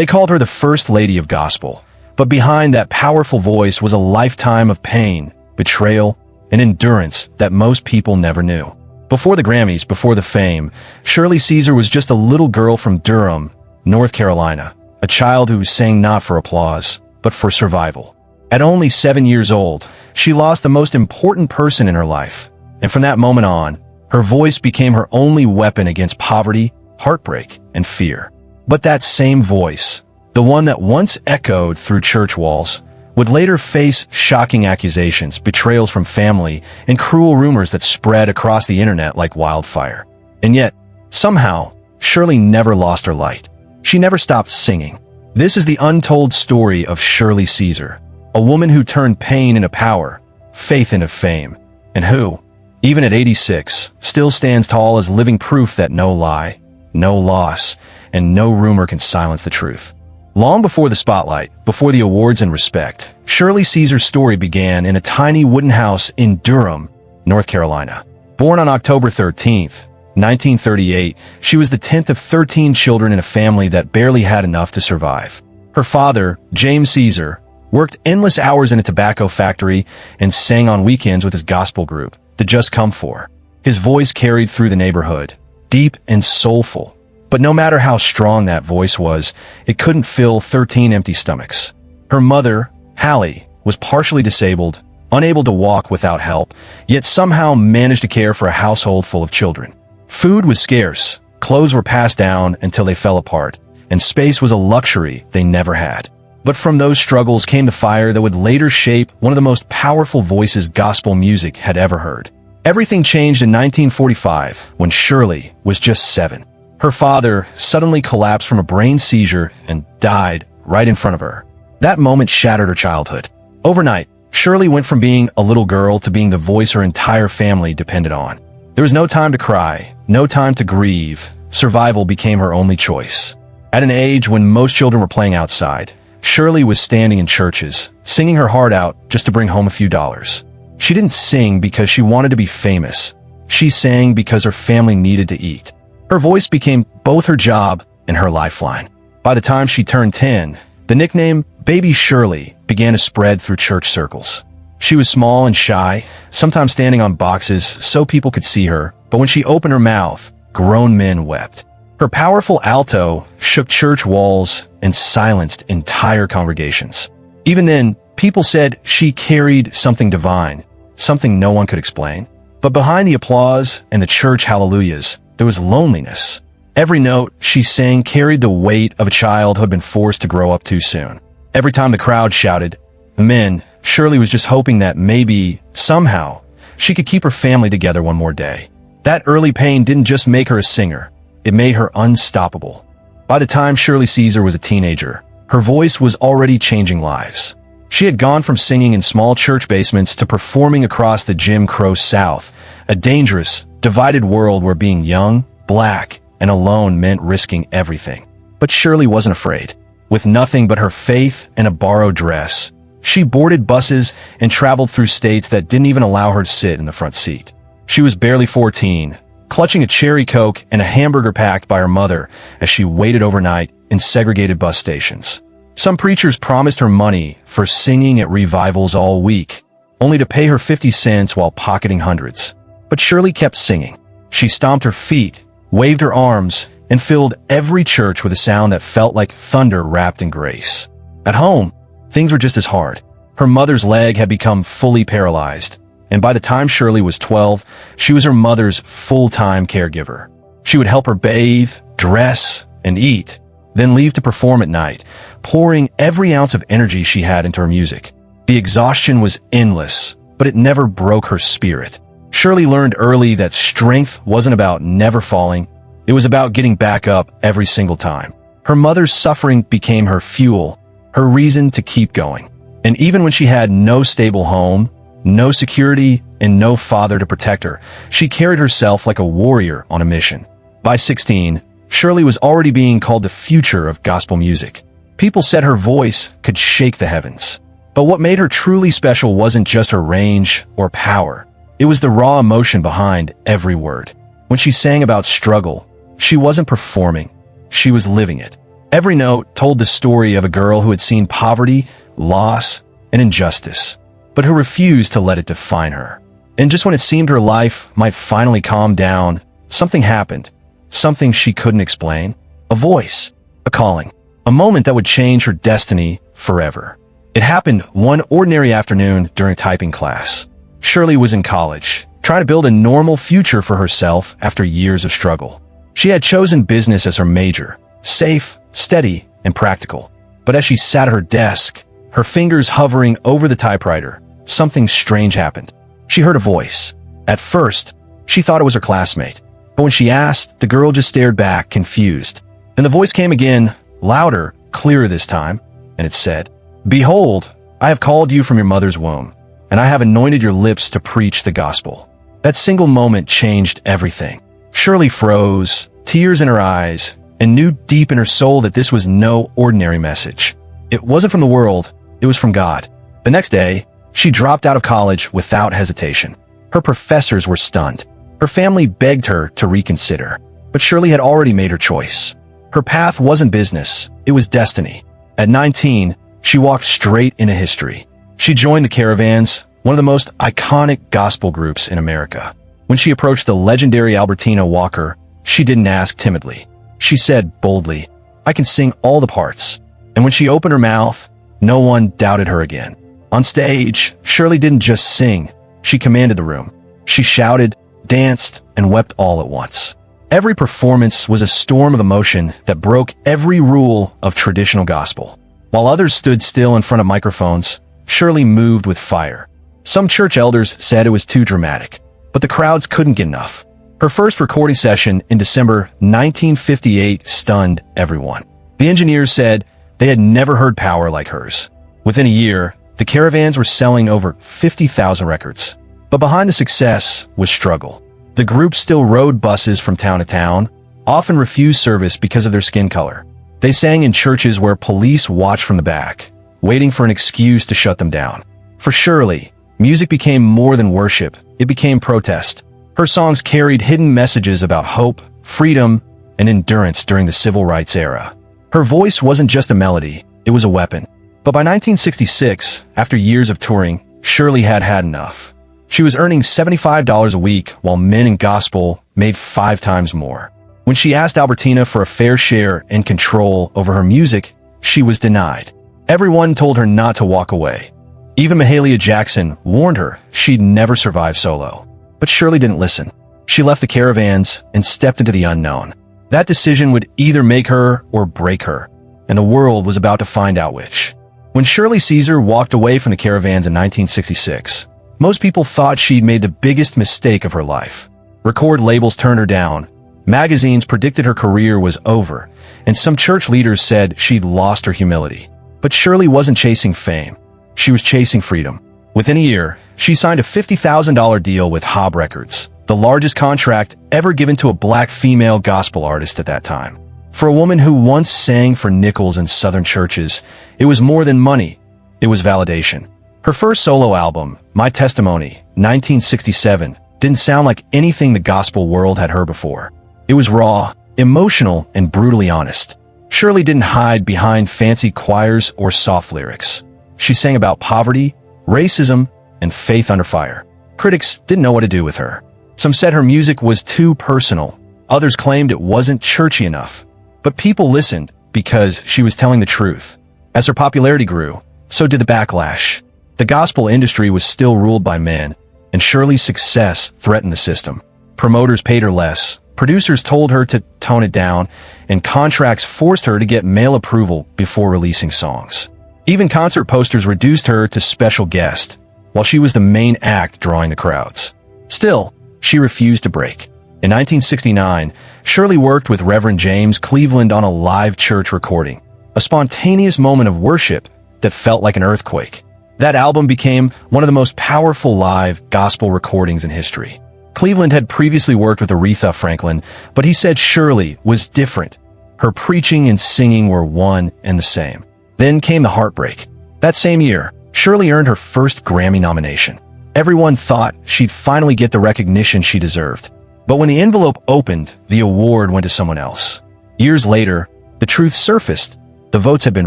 They called her the First Lady of Gospel. But behind that powerful voice was a lifetime of pain, betrayal, and endurance that most people never knew. Before the Grammys, before the fame, Shirley Caesar was just a little girl from Durham, North Carolina, a child who sang not for applause, but for survival. At only 7 years old, she lost the most important person in her life, and from that moment on, her voice became her only weapon against poverty, heartbreak, and fear. But that same voice, the one that once echoed through church walls, would later face shocking accusations, betrayals from family, and cruel rumors that spread across the internet like wildfire. And yet, somehow, Shirley never lost her light. She never stopped singing. This is the untold story of Shirley Caesar, a woman who turned pain into power, faith into fame, and who, even at 86, still stands tall as living proof that no lie, no loss, and no rumor can silence the truth. Long before the spotlight, before the awards and respect, Shirley Caesar's story began in a tiny wooden house in Durham, North Carolina. Born on October 13th, 1938, she was the 10th of 13 children in a family that barely had enough to survive. Her father, James Caesar, worked endless hours in a tobacco factory and sang on weekends with his gospel group, the Just Come For. His voice carried through the neighborhood, deep and soulful. But no matter how strong that voice was, it couldn't fill 13 empty stomachs. Her mother, Hallie, was partially disabled, unable to walk without help, yet somehow managed to care for a household full of children. Food was scarce, clothes were passed down until they fell apart, and space was a luxury they never had. But from those struggles came the fire that would later shape one of the most powerful voices gospel music had ever heard. Everything changed in 1945 when Shirley was just 7. Her father suddenly collapsed from a brain seizure and died right in front of her. That moment shattered her childhood. Overnight, Shirley went from being a little girl to being the voice her entire family depended on. There was no time to cry, no time to grieve. Survival became her only choice. At an age when most children were playing outside, Shirley was standing in churches, singing her heart out just to bring home a few dollars. She didn't sing because she wanted to be famous. She sang because her family needed to eat. Her voice became both her job and her lifeline. By the time she turned 10, the nickname Baby Shirley began to spread through church circles. She was small and shy, sometimes standing on boxes so people could see her, but when she opened her mouth, grown men wept. Her powerful alto shook church walls and silenced entire congregations. Even then, people said she carried something divine, something no one could explain. But behind the applause and the church hallelujahs, there was loneliness. Every note she sang carried the weight of a child who had been forced to grow up too soon. Every time the crowd shouted, "Amen," Shirley was just hoping that maybe, somehow, she could keep her family together one more day. That early pain didn't just make her a singer, it made her unstoppable. By the time Shirley Caesar was a teenager, her voice was already changing lives. She had gone from singing in small church basements to performing across the Jim Crow South, a dangerous, divided world where being young, black, and alone meant risking everything. But Shirley wasn't afraid. With nothing but her faith and a borrowed dress, she boarded buses and traveled through states that didn't even allow her to sit in the front seat. She was barely 14, clutching a cherry Coke and a hamburger packed by her mother as she waited overnight in segregated bus stations. Some preachers promised her money for singing at revivals all week, only to pay her 50 cents while pocketing hundreds. But Shirley kept singing. She stomped her feet, waved her arms, and filled every church with a sound that felt like thunder wrapped in grace. At home, things were just as hard. Her mother's leg had become fully paralyzed, and by the time Shirley was 12, she was her mother's full-time caregiver. She would help her bathe, dress, and eat, then leave to perform at night, pouring every ounce of energy she had into her music. The exhaustion was endless, but it never broke her spirit. Shirley learned early that strength wasn't about never falling. It was about getting back up every single time. Her mother's suffering became her fuel, her reason to keep going. And even when she had no stable home, no security, and no father to protect her, she carried herself like a warrior on a mission. By 16, Shirley was already being called the future of gospel music. People said her voice could shake the heavens. But what made her truly special wasn't just her range or power. It was the raw emotion behind every word. When she sang about struggle, she wasn't performing, she was living it. Every note told the story of a girl who had seen poverty, loss, and injustice, but who refused to let it define her. And just when it seemed her life might finally calm down, something happened. Something she couldn't explain. A voice. A calling. A moment that would change her destiny forever. It happened one ordinary afternoon during typing class. Shirley was in college, trying to build a normal future for herself after years of struggle. She had chosen business as her major, safe, steady, and practical. But as she sat at her desk, her fingers hovering over the typewriter, something strange happened. She heard a voice. At first, she thought it was her classmate. But when she asked, the girl just stared back, confused. Then the voice came again, louder, clearer this time, and it said, "Behold, I have called you from your mother's womb, and I have anointed your lips to preach the gospel." That single moment changed everything. Shirley froze, tears in her eyes, and knew deep in her soul that this was no ordinary message. It wasn't from the world, it was from God. The next day, she dropped out of college without hesitation. Her professors were stunned. Her family begged her to reconsider, but Shirley had already made her choice. Her path wasn't business, it was destiny. At 19, she walked straight into history. She joined the Caravans, one of the most iconic gospel groups in America. When she approached the legendary Albertina Walker, she didn't ask timidly. She said boldly, "I can sing all the parts." And when she opened her mouth, no one doubted her again. On stage, Shirley didn't just sing, she commanded the room. She shouted, danced, and wept all at once. Every performance was a storm of emotion that broke every rule of traditional gospel. While others stood still in front of microphones, Shirley moved with fire. Some church elders said it was too dramatic, but the crowds couldn't get enough. Her first recording session in December 1958 stunned everyone. The engineers said they had never heard power like hers. Within a year, the Caravans were selling over 50,000 records. But behind the success was struggle. The group still rode buses from town to town, often refused service because of their skin color. They sang in churches where police watched from the back, waiting for an excuse to shut them down. For Shirley, music became more than worship, it became protest. Her songs carried hidden messages about hope, freedom, and endurance during the civil rights era. Her voice wasn't just a melody, it was a weapon. But by 1966, after years of touring, Shirley had had enough. She was earning $75 a week while men in gospel made 5 times more. When she asked Albertina for a fair share and control over her music, she was denied. Everyone told her not to walk away. Even Mahalia Jackson warned her she'd never survive solo. But Shirley didn't listen. She left the Caravans and stepped into the unknown. That decision would either make her or break her, and the world was about to find out which. When Shirley Caesar walked away from the Caravans in 1966, most people thought she'd made the biggest mistake of her life. Record labels turned her down. Magazines predicted her career was over, and some church leaders said she'd lost her humility. But Shirley wasn't chasing fame. She was chasing freedom. Within a year, she signed a $50,000 deal with Hobb Records, the largest contract ever given to a black female gospel artist at that time. For a woman who once sang for nickels in southern churches, it was more than money. It was validation. Her first solo album, My Testimony, 1967, didn't sound like anything the gospel world had heard before. It was raw, emotional, and brutally honest. Shirley didn't hide behind fancy choirs or soft lyrics. She sang about poverty, racism, and faith under fire. Critics didn't know what to do with her. Some said her music was too personal. Others claimed it wasn't churchy enough. But people listened because she was telling the truth. As her popularity grew, so did the backlash. The gospel industry was still ruled by men, and Shirley's success threatened the system. Promoters paid her less, producers told her to tone it down, and contracts forced her to get mail approval before releasing songs. Even concert posters reduced her to special guest, while she was the main act drawing the crowds. Still, she refused to break. In 1969, Shirley worked with Reverend James Cleveland on a live church recording, a spontaneous moment of worship that felt like an earthquake. That album became one of the most powerful live gospel recordings in history. Cleveland had previously worked with Aretha Franklin, but he said Shirley was different. Her preaching and singing were one and the same. Then came the heartbreak. That same year, Shirley earned her first Grammy nomination. Everyone thought she'd finally get the recognition she deserved. But when the envelope opened, the award went to someone else. Years later, The truth surfaced. The votes had been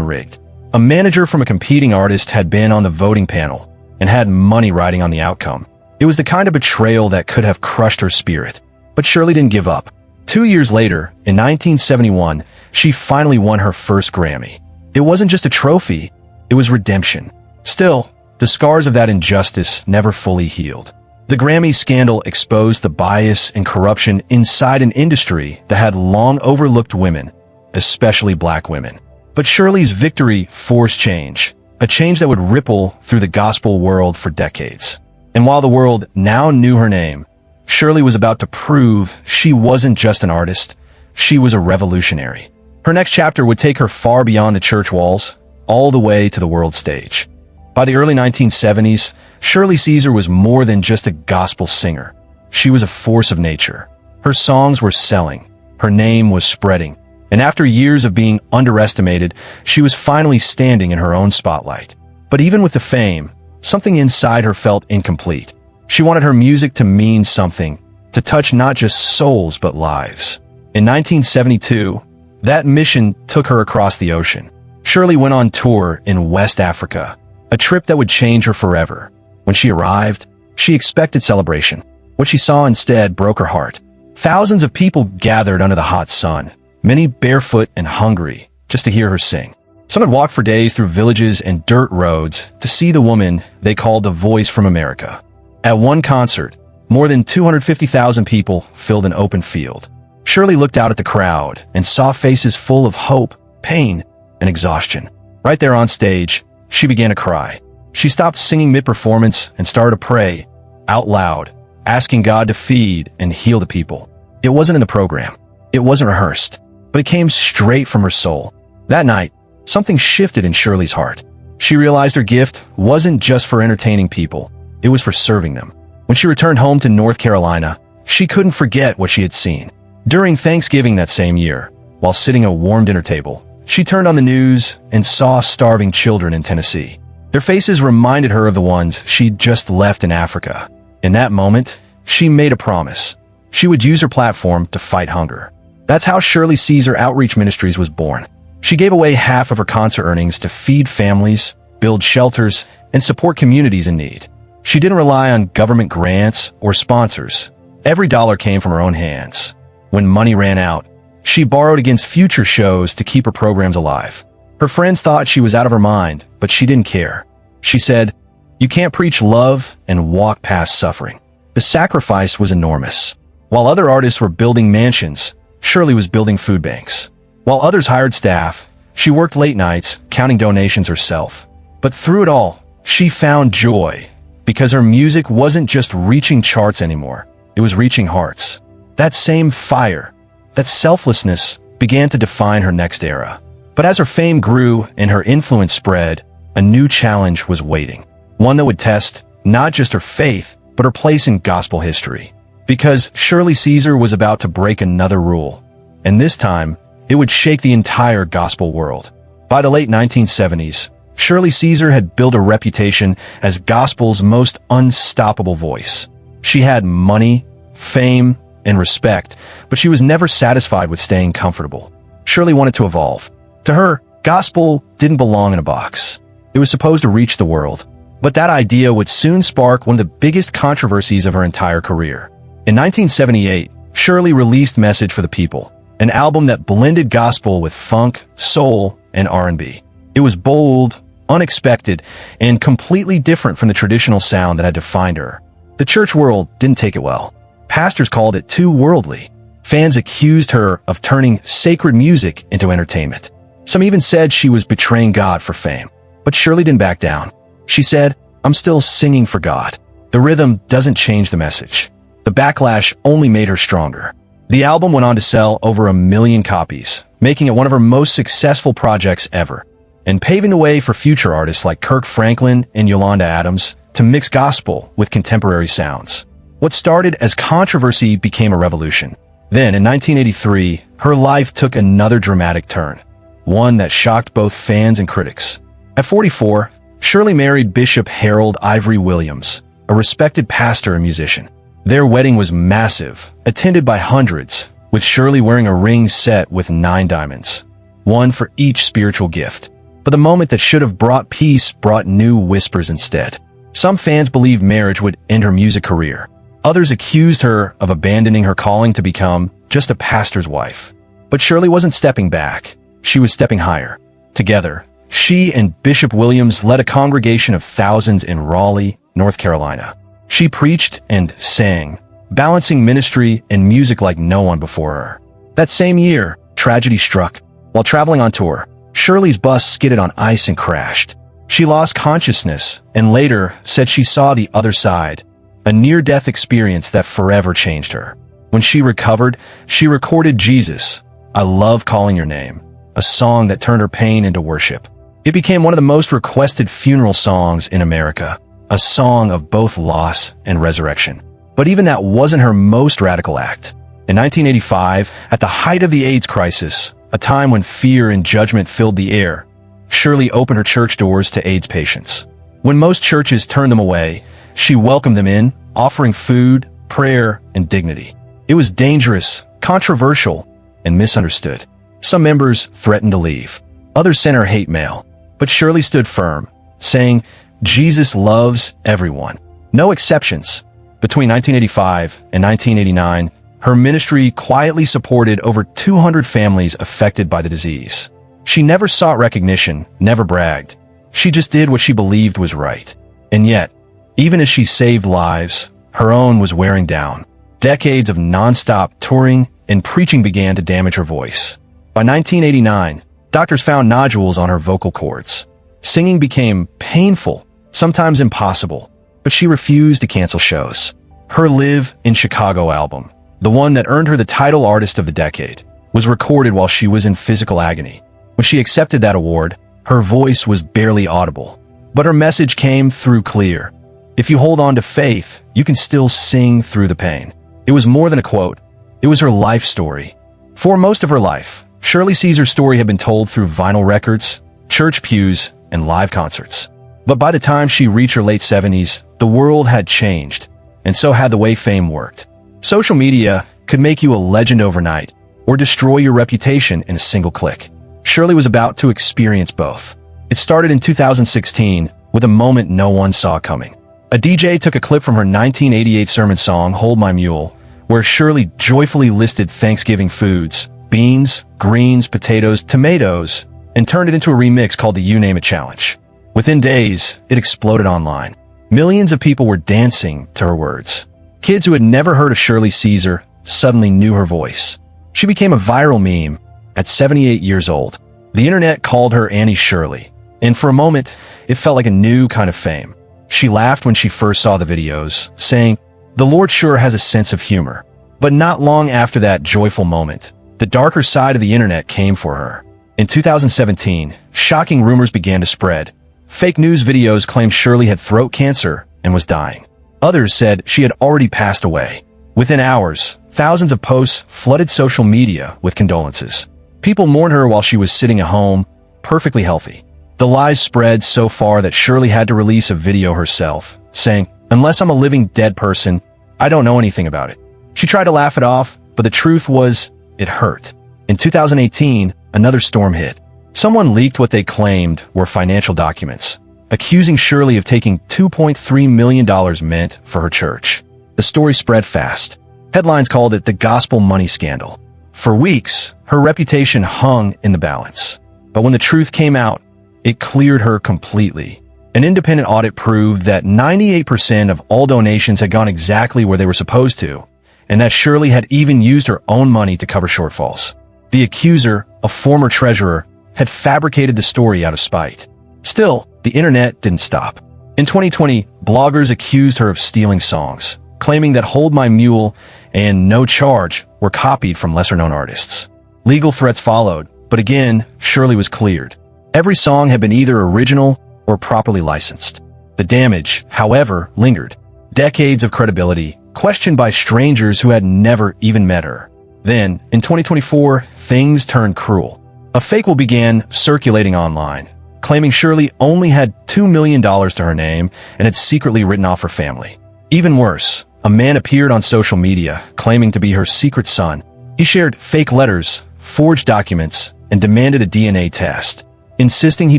rigged. A manager from a competing artist had been on the voting panel and had money riding on the outcome. It was the kind of betrayal that could have crushed her spirit. But Shirley didn't give up. 2 years later, in 1971, she finally won her first Grammy. It wasn't just a trophy, it was redemption. Still, the scars of that injustice never fully healed. The Grammy scandal exposed the bias and corruption inside an industry that had long overlooked women, especially black women. But Shirley's victory forced change, a change that would ripple through the gospel world for decades. And while the world now knew her name, Shirley was about to prove she wasn't just an artist, she was a revolutionary. Her next chapter would take her far beyond the church walls, all the way to the world stage. By the early 1970s, Shirley Caesar was more than just a gospel singer. She was a force of nature. Her songs were selling, her name was spreading, and after years of being underestimated, she was finally standing in her own spotlight. But even with the fame, something inside her felt incomplete. She wanted her music to mean something, to touch not just souls but lives. In 1972, that mission took her across the ocean. Shirley went on tour in West Africa, a trip that would change her forever. When she arrived, she expected celebration. What she saw instead broke her heart. Thousands of people gathered under the hot sun, many barefoot and hungry, just to hear her sing. Some had walked for days through villages and dirt roads to see the woman they called the voice from America. At one concert, more than 250,000 people filled an open field. Shirley looked out at the crowd and saw faces full of hope, pain, and exhaustion. Right there on stage, she began to cry. She stopped singing mid-performance and started to pray, out loud, asking God to feed and heal the people. It wasn't in the program. It wasn't rehearsed, but it came straight from her soul. That night, something shifted in Shirley's heart. She realized her gift wasn't just for entertaining people, it was for serving them. When she returned home to North Carolina, she couldn't forget what she had seen. During Thanksgiving that same year, while sitting at a warm dinner table, she turned on the news and saw starving children in Tennessee. Their faces reminded her of the ones she'd just left in Africa. In that moment, she made a promise. She would use her platform to fight hunger. That's how Shirley Caesar Outreach Ministries was born. She gave away half of her concert earnings to feed families, build shelters, and support communities in need. She didn't rely on government grants or sponsors. Every dollar came from her own hands. When money ran out, she borrowed against future shows to keep her programs alive. Her friends thought she was out of her mind, but she didn't care. She said, "You can't preach love and walk past suffering." The sacrifice was enormous. While other artists were building mansions, Shirley was building food banks. While others hired staff, she worked late nights, counting donations herself. But through it all, she found joy, because her music wasn't just reaching charts anymore, it was reaching hearts. That same fire, that selflessness, began to define her next era. But as her fame grew and her influence spread, a new challenge was waiting. One that would test not just her faith, but her place in gospel history. Because Shirley Caesar was about to break another rule. And this time, it would shake the entire gospel world. By the late 1970s, Shirley Caesar had built a reputation as gospel's most unstoppable voice. She had money, fame, and respect, but she was never satisfied with staying comfortable. Shirley wanted to evolve. To her, gospel didn't belong in a box. It was supposed to reach the world. But that idea would soon spark one of the biggest controversies of her entire career. In 1978, Shirley released Message for the People, an album that blended gospel with funk, soul, and R&B. It was bold, unexpected, and completely different from the traditional sound that had defined her. The church world didn't take it well. Pastors called it too worldly. Fans accused her of turning sacred music into entertainment. Some even said she was betraying God for fame. But Shirley didn't back down. She said, "I'm still singing for God." The rhythm doesn't change the message. The backlash only made her stronger. The album went on to sell over 1 million copies, making it one of her most successful projects ever, and paving the way for future artists like Kirk Franklin and Yolanda Adams to mix gospel with contemporary sounds. What started as controversy became a revolution. Then, in 1983, her life took another dramatic turn, one that shocked both fans and critics. At 44, Shirley married Bishop Harold Ivory Williams, a respected pastor and musician. Their wedding was massive, attended by hundreds, with Shirley wearing a ring set with 9 diamonds. one for each spiritual gift. But the moment that should have brought peace brought new whispers instead. Some fans believed marriage would end her music career. Others accused her of abandoning her calling to become just a pastor's wife. But Shirley wasn't stepping back. She was stepping higher. Together, she and Bishop Williams led a congregation of thousands in Raleigh, North Carolina. She preached and sang, balancing ministry and music like no one before her. That same year, tragedy struck. While traveling on tour, Shirley's bus skidded on ice and crashed. She lost consciousness and later said she saw the other side, a near-death experience that forever changed her. When she recovered, she recorded Jesus, I Love Calling Your Name, a song that turned her pain into worship. It became one of the most requested funeral songs in America, a song of both loss and resurrection. But even that wasn't her most radical act. In 1985, at the height of the AIDS crisis, a time when fear and judgment filled the air, Shirley opened her church doors to AIDS patients. When most churches turned them away, she welcomed them in, offering food, prayer, and dignity. It was dangerous, controversial, and misunderstood. Some members threatened to leave. Others sent her hate mail. But Shirley stood firm, saying, Jesus loves everyone. No exceptions. Between 1985 and 1989, her ministry quietly supported over 200 families affected by the disease. She never sought recognition, never bragged. She just did what she believed was right. And yet, even as she saved lives, her own was wearing down. Decades of nonstop touring and preaching began to damage her voice. By 1989, doctors found nodules on her vocal cords. Singing became painful, sometimes impossible, but she refused to cancel shows. Her Live in Chicago album, the one that earned her the title Artist of the Decade, was recorded while she was in physical agony. When she accepted that award, her voice was barely audible, but her message came through clear. If you hold on to faith, you can still sing through the pain. It was more than a quote. It was her life story. For most of her life, Shirley Caesar's story had been told through vinyl records, church pews, and live concerts. But by the time she reached her late 70s, the world had changed, and so had the way fame worked. Social media could make you a legend overnight, or destroy your reputation in a single click. Shirley was about to experience both. It started in 2016 with a moment no one saw coming. A DJ took a clip from her 1988 sermon song, Hold My Mule, where Shirley joyfully listed Thanksgiving foods, beans, greens, potatoes, tomatoes, and turned it into a remix called the You Name It Challenge. Within days, it exploded online. Millions of people were dancing to her words. Kids who had never heard of Shirley Caesar suddenly knew her voice. She became a viral meme at 78 years old. The internet called her Annie Shirley, and for a moment, it felt like a new kind of fame. She laughed when she first saw the videos, saying, "The Lord sure has a sense of humor." But not long after that joyful moment, the darker side of the internet came for her. In 2017, shocking rumors began to spread. Fake news videos claimed Shirley had throat cancer and was dying. Others said she had already passed away. Within hours, thousands of posts flooded social media with condolences. People mourned her while she was sitting at home, perfectly healthy. The lies spread so far that Shirley had to release a video herself, saying, "Unless I'm a living dead person, I don't know anything about it." She tried to laugh it off, but the truth was, it hurt. In 2018, another storm hit. Someone leaked what they claimed were financial documents, accusing Shirley of taking $2.3 million meant for her church. The story spread fast. Headlines called it the gospel money scandal. For weeks, her reputation hung in the balance. But when the truth came out, it cleared her completely. An independent audit proved that 98% of all donations had gone exactly where they were supposed to, and that Shirley had even used her own money to cover shortfalls. The accuser, a former treasurer, had fabricated the story out of spite. Still, the internet didn't stop. In 2020, bloggers accused her of stealing songs, claiming that Hold My Mule and No Charge were copied from lesser-known artists. Legal threats followed, but again, Shirley was cleared. Every song had been either original or properly licensed. The damage, however, lingered. Decades of credibility, questioned by strangers who had never even met her. Then, in 2024, things turned cruel. A fake will began circulating online, claiming Shirley only had $2 million to her name and had secretly written off her family. Even worse, a man appeared on social media claiming to be her secret son. He shared fake letters, forged documents, and demanded a DNA test, insisting he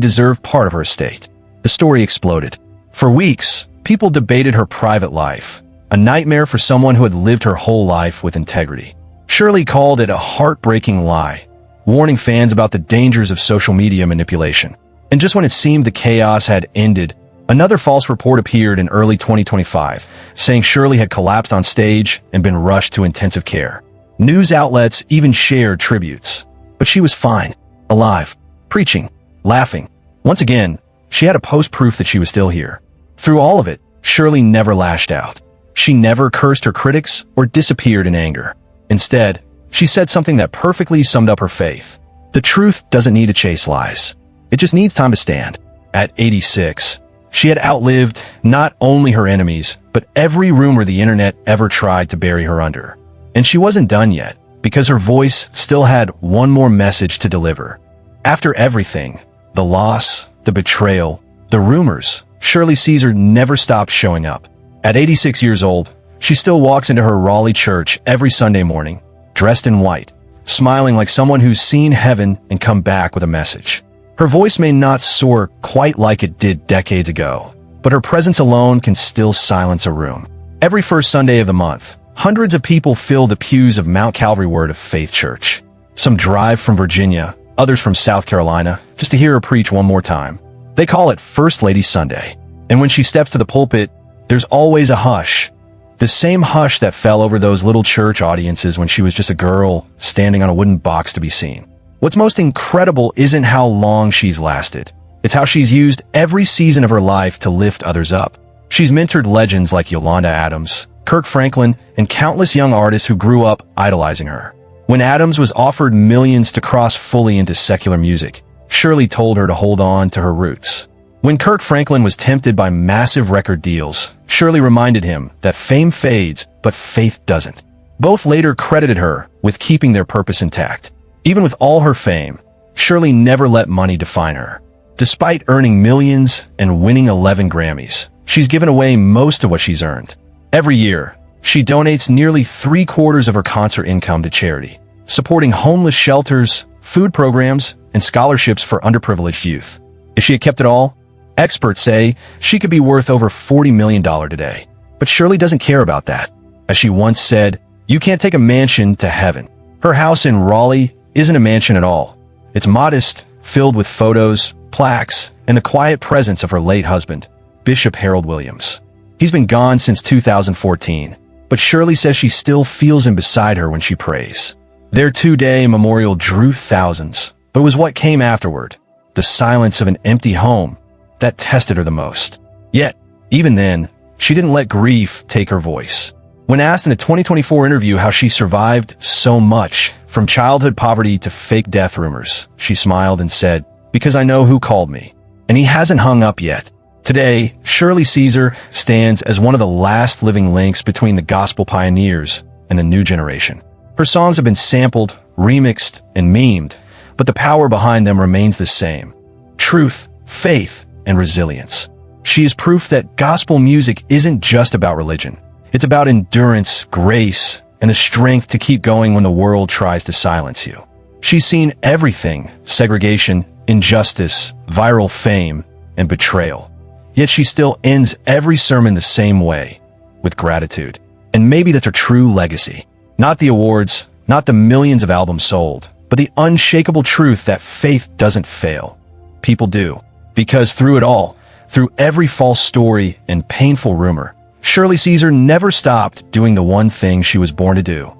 deserved part of her estate. The story exploded. For weeks, people debated her private life, a nightmare for someone who had lived her whole life with integrity. Shirley called it a heartbreaking lie, warning fans about the dangers of social media manipulation. And just when it seemed the chaos had ended, another false report appeared in early 2025, saying Shirley had collapsed on stage and been rushed to intensive care. News outlets even shared tributes. But she was fine, alive, preaching, laughing. Once again, she had a post-proof that she was still here. Through all of it, Shirley never lashed out. She never cursed her critics or disappeared in anger. Instead, she said something that perfectly summed up her faith. The truth doesn't need to chase lies. It just needs time to stand. At 86, she had outlived not only her enemies, but every rumor the internet ever tried to bury her under. And she wasn't done yet, because her voice still had one more message to deliver. After everything, the loss, the betrayal, the rumors, Shirley Caesar never stopped showing up. At 86 years old, she still walks into her Raleigh church every Sunday morning, dressed in white, smiling like someone who's seen heaven and come back with a message. Her voice may not soar quite like it did decades ago, but her presence alone can still silence a room. Every first Sunday of the month, hundreds of people fill the pews of Mount Calvary Word of Faith Church. Some drive from Virginia, others from South Carolina, just to hear her preach one more time. They call it First Lady Sunday. And when she steps to the pulpit, there's always a hush. The same hush that fell over those little church audiences when she was just a girl standing on a wooden box to be seen. What's most incredible isn't how long she's lasted. It's how she's used every season of her life to lift others up. She's mentored legends like Yolanda Adams, Kirk Franklin, and countless young artists who grew up idolizing her. When Adams was offered millions to cross fully into secular music, Shirley told her to hold on to her roots. When Kirk Franklin was tempted by massive record deals, Shirley reminded him that fame fades, but faith doesn't. Both later credited her with keeping their purpose intact. Even with all her fame, Shirley never let money define her. Despite earning millions and winning 11 Grammys, she's given away most of what she's earned. Every year, she donates nearly 3/4 of her concert income to charity, supporting homeless shelters, food programs, and scholarships for underprivileged youth. If she had kept it all, experts say she could be worth over $40 million today. But Shirley doesn't care about that. As she once said, "You can't take a mansion to heaven." Her house in Raleigh isn't a mansion at all. It's modest, filled with photos, plaques, and the quiet presence of her late husband, Bishop Harold Williams. He's been gone since 2014, but Shirley says she still feels him beside her when she prays. Their two-day memorial drew thousands, but it was what came afterward, the silence of an empty home, that tested her the most. Yet, even then, she didn't let grief take her voice. When asked in a 2024 interview how she survived so much, from childhood poverty to fake death rumors, she smiled and said, "Because I know who called me." And he hasn't hung up yet. Today, Shirley Caesar stands as one of the last living links between the gospel pioneers and the new generation. Her songs have been sampled, remixed, and memed, but the power behind them remains the same: truth, faith, and resilience. She is proof that gospel music isn't just about religion. It's about endurance, grace, and the strength to keep going when the world tries to silence you. She's seen everything: segregation, injustice, viral fame, and betrayal. Yet she still ends every sermon the same way, with gratitude. And maybe that's her true legacy. Not the awards, not the millions of albums sold, but the unshakable truth that faith doesn't fail. People do. Because through it all, through every false story and painful rumor, Shirley Caesar never stopped doing the one thing she was born to do: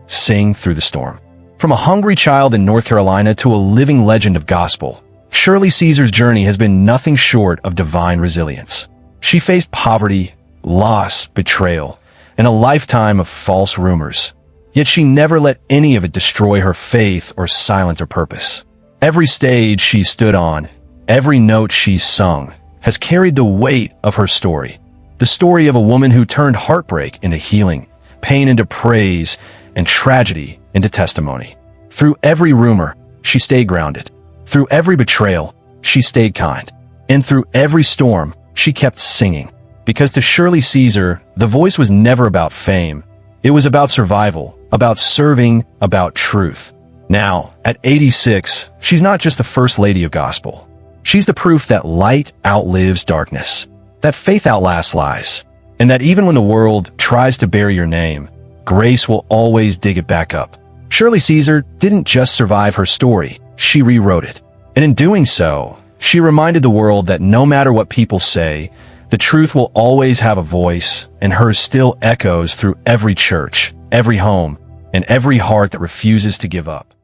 sing through the storm. From a hungry child in North Carolina to a living legend of gospel, Shirley Caesar's journey has been nothing short of divine resilience. She faced poverty, loss, betrayal, and a lifetime of false rumors. Yet she never let any of it destroy her faith or silence her purpose. Every stage she stood on, every note she's sung, has carried the weight of her story. The story of a woman who turned heartbreak into healing, pain into praise, and tragedy into testimony. Through every rumor, she stayed grounded. Through every betrayal, she stayed kind. And through every storm, she kept singing. Because to Shirley Caesar, the voice was never about fame. It was about survival, about serving, about truth. Now, at 86, she's not just the first lady of gospel. She's the proof that light outlives darkness, that faith outlasts lies, and that even when the world tries to bury your name, grace will always dig it back up. Shirley Caesar didn't just survive her story, she rewrote it. And in doing so, she reminded the world that no matter what people say, the truth will always have a voice, and hers still echoes through every church, every home, and every heart that refuses to give up.